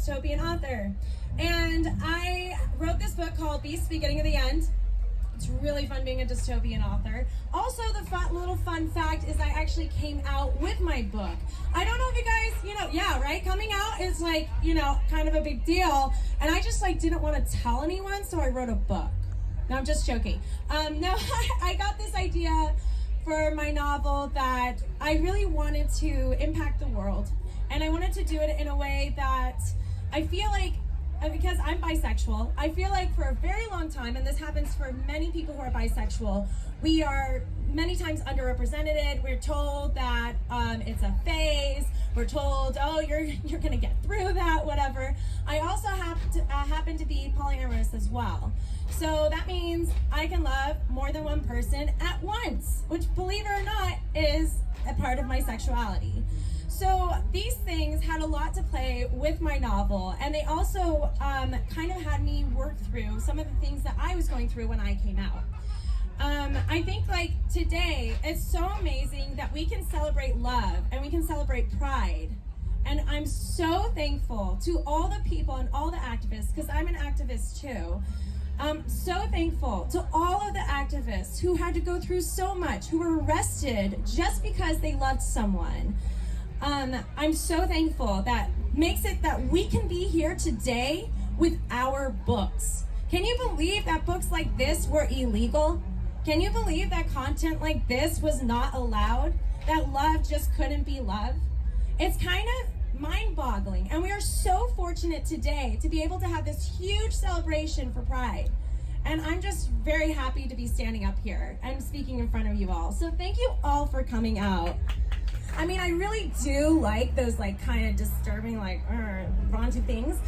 dystopian author. And I wrote this book called Beast, Beginning of the End. It's really fun being a dystopian author. Also, the little fun fact is I actually came out with my book. I don't know if you guys, yeah, right? Coming out is like, kind of a big deal. And I just didn't want to tell anyone, so I wrote a book. No, I'm just joking. No, I got this idea for my novel that I really wanted to impact the world. And I wanted to do it in a way that I feel like, because I'm bisexual, I feel like for a very long time, and this happens for many people who are bisexual, we are many times underrepresented. We're told that it's a phase. We're told, oh, you're gonna get through that, whatever. I also happen to be polyamorous as well. So that means I can love more than one person at once, which, believe it or not, is a part of my sexuality. So these things had a lot to play with my novel, and they also kind of had me work through some of the things that I was going through when I came out. I think today, it's so amazing that we can celebrate love and we can celebrate pride. And I'm so thankful to all the people and all the activists, because I'm an activist too. So thankful to all of the activists who had to go through so much, who were arrested just because they loved someone. I'm so thankful that makes it that we can be here today with our books. Can you believe that books like this were illegal? Can you believe that content like this was not allowed? That love just couldn't be love? It's kind of mind-boggling, and we are so fortunate today to be able to have this huge celebration for Pride. And I'm just very happy to be standing up here and speaking in front of you all. So thank you all for coming out. I mean, I really do like those kind of disturbing, raunchy things.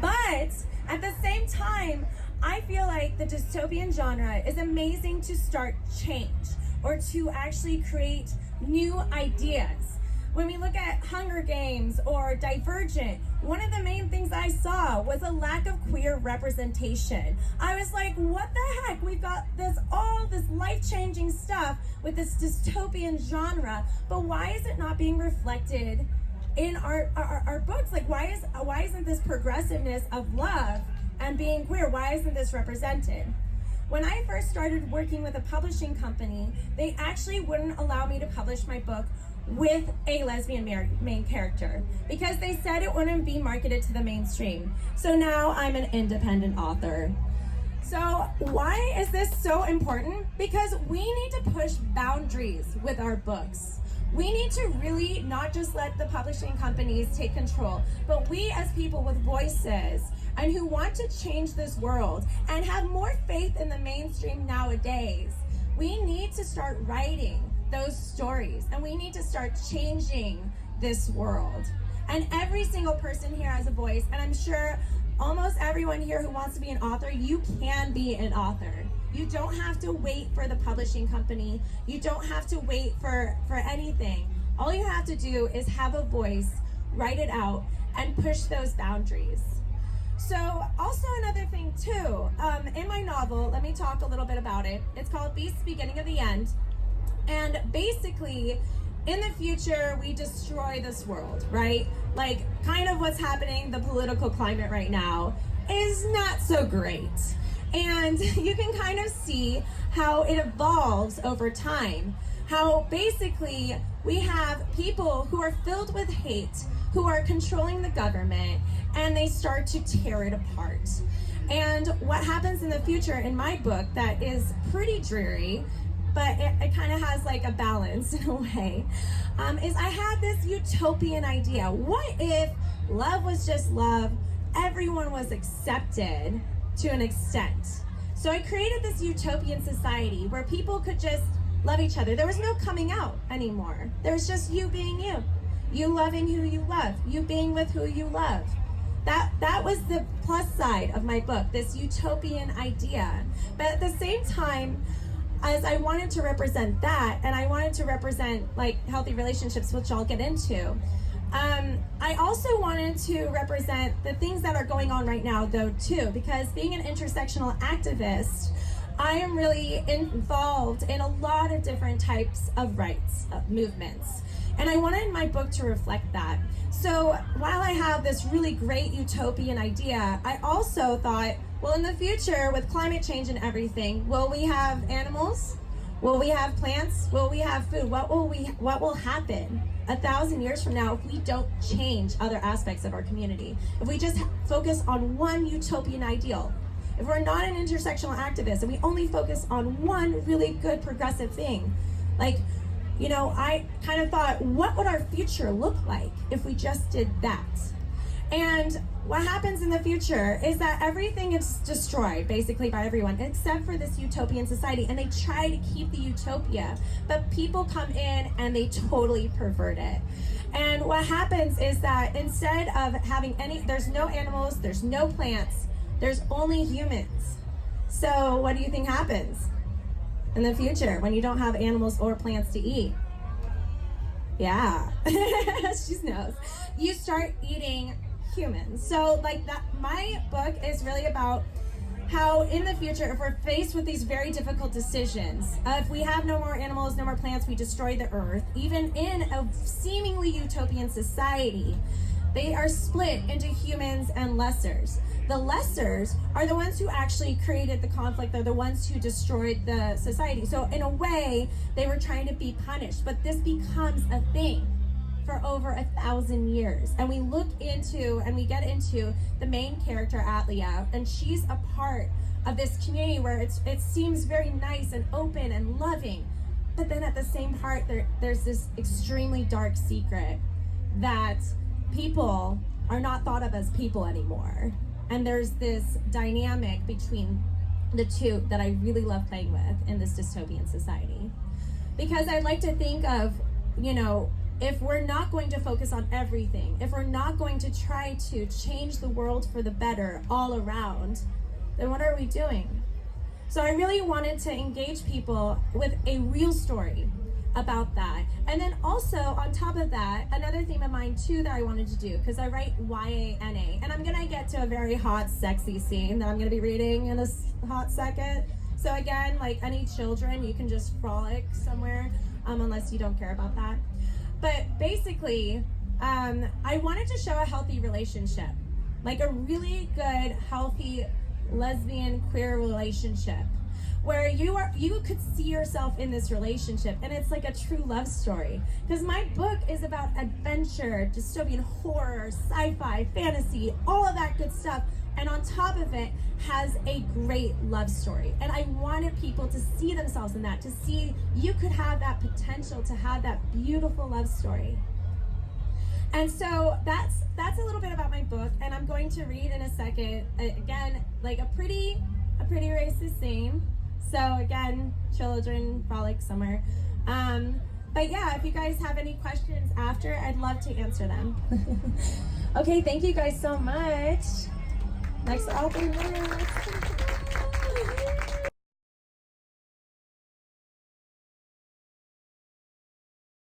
But at the same time, I feel like the dystopian genre is amazing to start change or to actually create new ideas. When we look at Hunger Games or Divergent, one of the main things I saw was a lack of queer representation. I was like, what the heck? We've got all this life-changing stuff with this dystopian genre, but why is it not being reflected in our books? Why isn't this progressiveness of love and being queer, why isn't this represented? When I first started working with a publishing company, they actually wouldn't allow me to publish my book with a lesbian main character because they said it wouldn't be marketed to the mainstream. So now I'm an independent author. So why is this so important? Because we need to push boundaries with our books. We need to really not just let the publishing companies take control, but we as people with voices and who want to change this world and have more faith in the mainstream nowadays, we need to start writing those stories, and we need to start changing this world. And every single person here has a voice, and I'm sure almost everyone here who wants to be an author, you can be an author. You don't have to wait for the publishing company. You don't have to wait for anything. All you have to do is have a voice, write it out, and push those boundaries. So also another thing too, in my novel, let me talk a little bit about it. It's called Beast, Beginning of the End. And basically, in the future, we destroy this world, right? Kind of what's happening, the political climate right now is not so great. And you can kind of see how it evolves over time. How basically we have people who are filled with hate, who are controlling the government, and they start to tear it apart. And what happens in the future in my book that is pretty dreary, but it kind of has a balance in a way, is I had this utopian idea. What if love was just love, everyone was accepted to an extent? So I created this utopian society where people could just love each other. There was no coming out anymore. There was just you being you. You loving who you love. You being with who you love. That was the plus side of my book, this utopian idea. But at the same time, as I wanted to represent that, and I wanted to represent healthy relationships, which I'll get into, I also wanted to represent the things that are going on right now though too, because being an intersectional activist, I am really involved in a lot of different types of rights movements. And I wanted my book to reflect that. So while I have this really great utopian idea, I also thought, well, in the future, with climate change and everything, will we have animals? Will we have plants? Will we have food? What will happen 1,000 years from now if we don't change other aspects of our community? If we just focus on one utopian ideal? If we're not an intersectional activist and we only focus on one really good progressive thing? Like, you know, I kind of thought, what would our future look like if we just did that? And what happens in the future is that everything is destroyed basically by everyone except for this utopian society, and they try to keep the utopia, but people come in and they totally pervert it. And what happens is that instead of having there's no animals, there's no plants, there's only humans. So what do you think happens in the future when you don't have animals or plants to eat? Yeah, she knows. You start eating humans. So like that, my book is really about how in the future, if we're faced with these very difficult decisions, if we have no more animals, no more plants, we destroy the earth. Even in a seemingly utopian society, they are split into humans and lessers. The lessers are the ones who actually created the conflict. They're the ones who destroyed the society. So in a way, they were trying to be punished, but this becomes a thing for over 1,000 years. And we look into and we get into the main character, Atlia, and she's a part of this community where it seems very nice and open and loving. But then at the same part, there's this extremely dark secret that people are not thought of as people anymore. And there's this dynamic between the two that I really love playing with in this dystopian society. Because I'd like to think of, you know, if we're not going to focus on everything, if we're not going to try to change the world for the better all around, then what are we doing? So I really wanted to engage people with a real story about that. And then also on top of that, another theme of mine too that I wanted to do, because I write YANA, and I'm gonna get to a very hot, sexy scene that I'm gonna be reading in a hot second. So again, like any children, you can just frolic somewhere, unless you don't care about that. But basically, I wanted to show a healthy relationship, like a really good, healthy lesbian queer relationship, where you could see yourself in this relationship, and it's like a true love story. Because my book is about adventure, dystopian horror, sci-fi, fantasy, all of that good stuff. And on top of it has a great love story. And I wanted people to see themselves in that, to see you could have that potential to have that beautiful love story. And so that's a little bit about my book, and I'm going to read in a second, again, like a pretty racist scene. So again, children frolic somewhere. But yeah, if you guys have any questions after, I'd love to answer them. Okay, thank you guys so much. Next author.